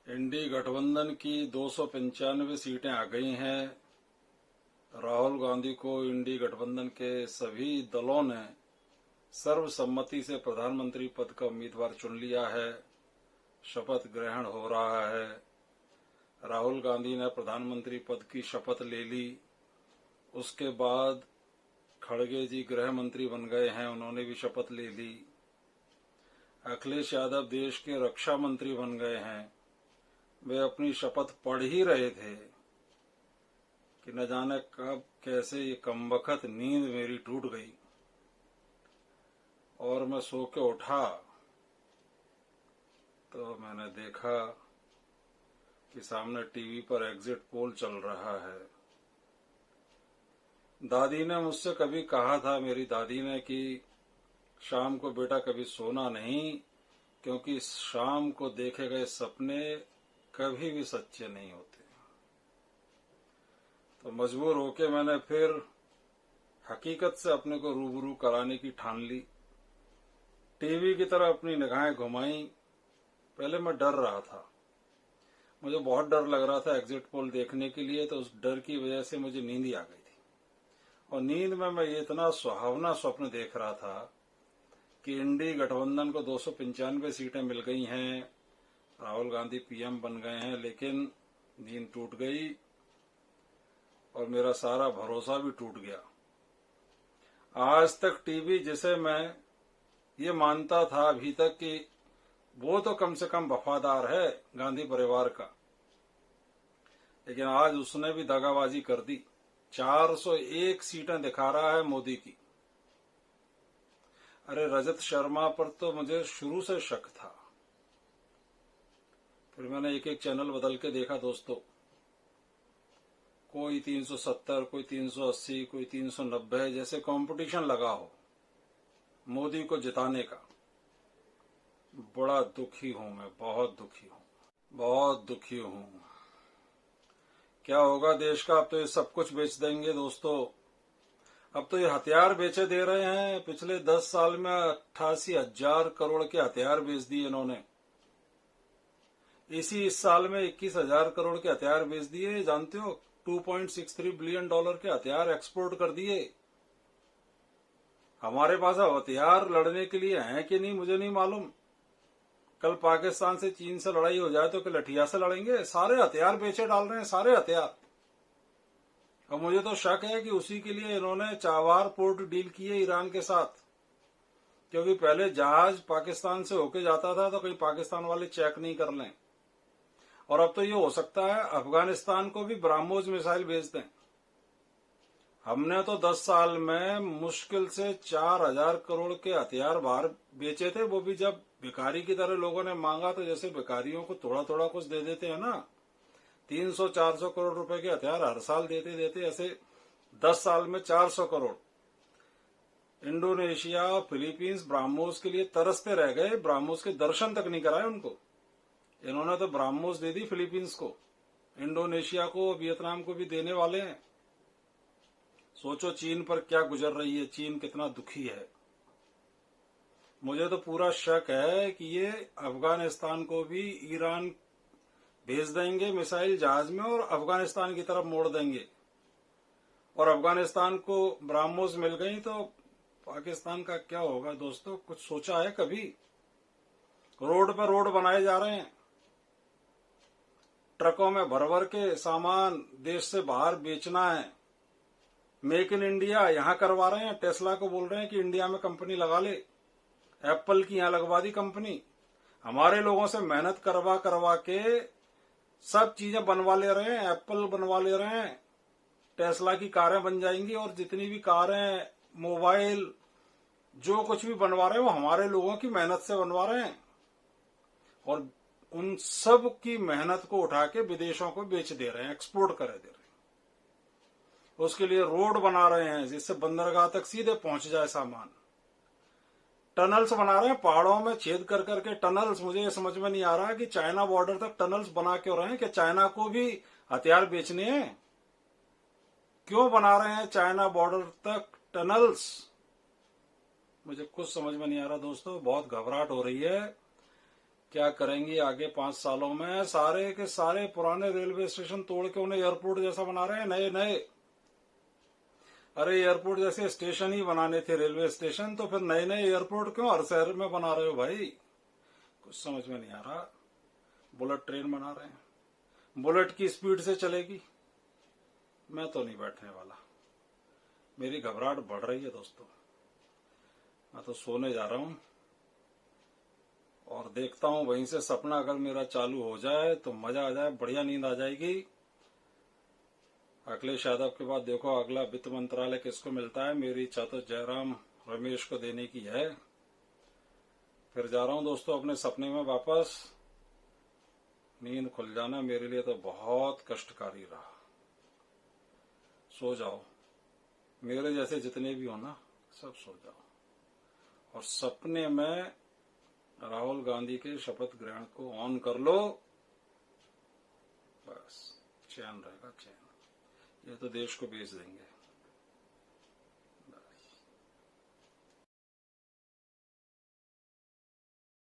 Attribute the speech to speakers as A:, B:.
A: इंडी गठबंधन की 295 सीटें आ गई हैं। राहुल गांधी को इंडी गठबंधन के सभी दलों ने सर्वसम्मति से प्रधानमंत्री पद का उम्मीदवार चुन लिया है। शपथ ग्रहण हो रहा है। राहुल गांधी ने प्रधानमंत्री पद की शपथ ले ली। उसके बाद खड़गे जी गृह मंत्री बन गए हैं, उन्होंने भी शपथ ले ली। अखिलेश यादव देश के रक्षा मंत्री बन गए हैं। वे अपनी शपथ पढ़ ही रहे थे कि न जाने कब कैसे ये कमबख्त नींद मेरी टूट गई और मैं सो के उठा तो मैंने देखा कि सामने टीवी पर एग्जिट पोल चल रहा है। दादी ने मुझसे कभी कहा था, मेरी दादी ने, कि शाम को बेटा कभी सोना नहीं, क्योंकि शाम को देखे गए सपने कभी भी सच्चे नहीं होते। तो मजबूर होके मैंने फिर हकीकत से अपने को रूबरू कराने की ठान ली। टीवी की तरफ अपनी निगाहें घुमाई। पहले मैं डर रहा था, मुझे बहुत डर लग रहा था एग्जिट पोल देखने के लिए, तो उस डर की वजह से मुझे नींद ही आ गई थी। और नींद में मैं ये इतना सुहावना स्वप्न देख रहा था कि इंडी गठबंधन को 295 सीटें मिल गई हैं, राहुल गांधी पीएम बन गए हैं, लेकिन नींद टूट गई और मेरा सारा भरोसा भी टूट गया। आज तक टीवी, जिसे मैं ये मानता था अभी तक कि वो तो कम से कम वफादार है गांधी परिवार का, लेकिन आज उसने भी दगाबाजी कर दी। 401 सीटें दिखा रहा है मोदी की। अरे रजत शर्मा पर तो मुझे शुरू से शक था। फिर मैंने एक एक चैनल बदल के देखा दोस्तों। कोई 370, कोई 380, कोई 390, जैसे कंपटीशन लगा हो मोदी को जिताने का। बड़ा दुखी हूं मैं, बहुत दुखी हूं, बहुत दुखी हूं। क्या होगा देश का? अब तो ये सब कुछ बेच देंगे दोस्तों। अब तो ये हथियार बेचे दे रहे हैं। पिछले 10 साल में 88,000 करोड़ के हथियार बेच दिए इन्होंने। इस साल में 21,000 करोड़ के हथियार बेच दिए। जानते हो, $2.63 बिलियन के हथियार एक्सपोर्ट कर दिए। हमारे पास अब हथियार लड़ने के लिए हैं कि नहीं मुझे नहीं मालूम। कल पाकिस्तान से, चीन से लड़ाई हो जाए तो क्या लठिया से लड़ेंगे? सारे हथियार बेचे डाल रहे हैं, सारे हथियार। और मुझे तो शक है कि उसी के लिए इन्होंने चाबार पोर्ट डील की है ईरान के साथ, क्योंकि पहले जहाज पाकिस्तान से होके जाता था तो कहीं पाकिस्तान वाले चेक नहीं कर लें। और अब तो ये हो सकता है अफगानिस्तान को भी ब्राह्मोस मिसाइल भेज दें। हमने तो 10 साल में मुश्किल से 4,000 करोड़ के हथियार बाहर बेचे थे, वो भी जब भिखारी की तरह लोगों ने मांगा तो जैसे भिखारियों को थोड़ा थोड़ा कुछ दे देते हैं ना, 300-400 करोड़ रुपए के हथियार हर साल देते देते ऐसे 10 साल में 400 करोड़। इंडोनेशिया, फिलीपींस ब्राह्मोस के लिए तरसते रह गए। ब्राह्मोस के दर्शन तक नहीं कराए उनको। इन्होंने तो ब्राह्मोस दे दी फिलीपींस को, इंडोनेशिया को, वियतनाम को भी देने वाले हैं। सोचो चीन पर क्या गुजर रही है, चीन कितना दुखी है। मुझे तो पूरा शक है कि ये अफगानिस्तान को भी ईरान भेज देंगे मिसाइल जहाज में और अफगानिस्तान की तरफ मोड़ देंगे। और अफगानिस्तान को ब्राह्मोस मिल गई तो पाकिस्तान का क्या होगा दोस्तों? कुछ सोचा है कभी? रोड पर रोड बनाए जा रहे हैं, ट्रकों में भर भर के सामान देश से बाहर बेचना है। मेक इन इंडिया यहां करवा रहे हैं। टेस्ला को बोल रहे हैं कि इंडिया में कंपनी लगा ले। एप्पल की यहां लगवा दी कंपनी। हमारे लोगों से मेहनत करवा करवा के सब चीजें बनवा ले रहे हैं। एप्पल बनवा ले रहे हैं, टेस्ला की कारें बन जाएंगी, और जितनी भी कारें, मोबाइल, जो कुछ भी बनवा रहे हैं वो हमारे लोगों की मेहनत से बनवा रहे हैं। और उन सब की मेहनत को उठा के विदेशों को बेच दे रहे हैं, एक्सपोर्ट कर दे रहे हैं। उसके लिए रोड बना रहे हैं जिससे बंदरगाह तक सीधे पहुंच जाए सामान। टनल्स बना रहे हैं, पहाड़ों में छेद कर करके टनल्स। मुझे ये समझ में नहीं आ रहा कि चाइना बॉर्डर तक टनल्स बना क्यों रहे हैं? कि चाइना को भी हथियार बेचने हैं? क्यों बना रहे हैं चाइना बॉर्डर तक टनल्स? मुझे कुछ समझ में नहीं आ रहा दोस्तों। बहुत घबराहट हो रही है क्या करेंगी आगे 5 सालों में? सारे के सारे पुराने रेलवे स्टेशन तोड़ के उन्हें एयरपोर्ट जैसा बना रहे हैं, नए नए। अरे एयरपोर्ट जैसे स्टेशन ही बनाने थे रेलवे स्टेशन, तो फिर नए नए एयरपोर्ट क्यों हर शहर में बना रहे हो भाई? कुछ समझ में नहीं आ रहा। बुलेट ट्रेन बना रहे हैं, बुलेट की स्पीड से चलेगी। मैं तो नहीं बैठने वाला, मेरी घबराहट बढ़ रही है दोस्तों। मैं तो सोने जा रहा हूं और देखता हूं वहीं से सपना अगर मेरा चालू हो जाए तो मजा आ जाए, बढ़िया नींद आ जाएगी। अखिलेश यादव के बाद देखो अगला वित्त मंत्रालय किसको मिलता है। मेरी इच्छा तो जयराम रमेश को देने की है। फिर जा रहा हूं दोस्तों अपने सपने में वापस। नींद खुल जाना मेरे लिए तो बहुत कष्टकारी रहा। सो जाओ, मेरे जैसे जितने भी हो ना, सब सो जाओ और सपने में राहुल गांधी के शपथ ग्रहण को ऑन कर लो। बस चैन रहेगा, चैन। ये तो देश को बेच देंगे।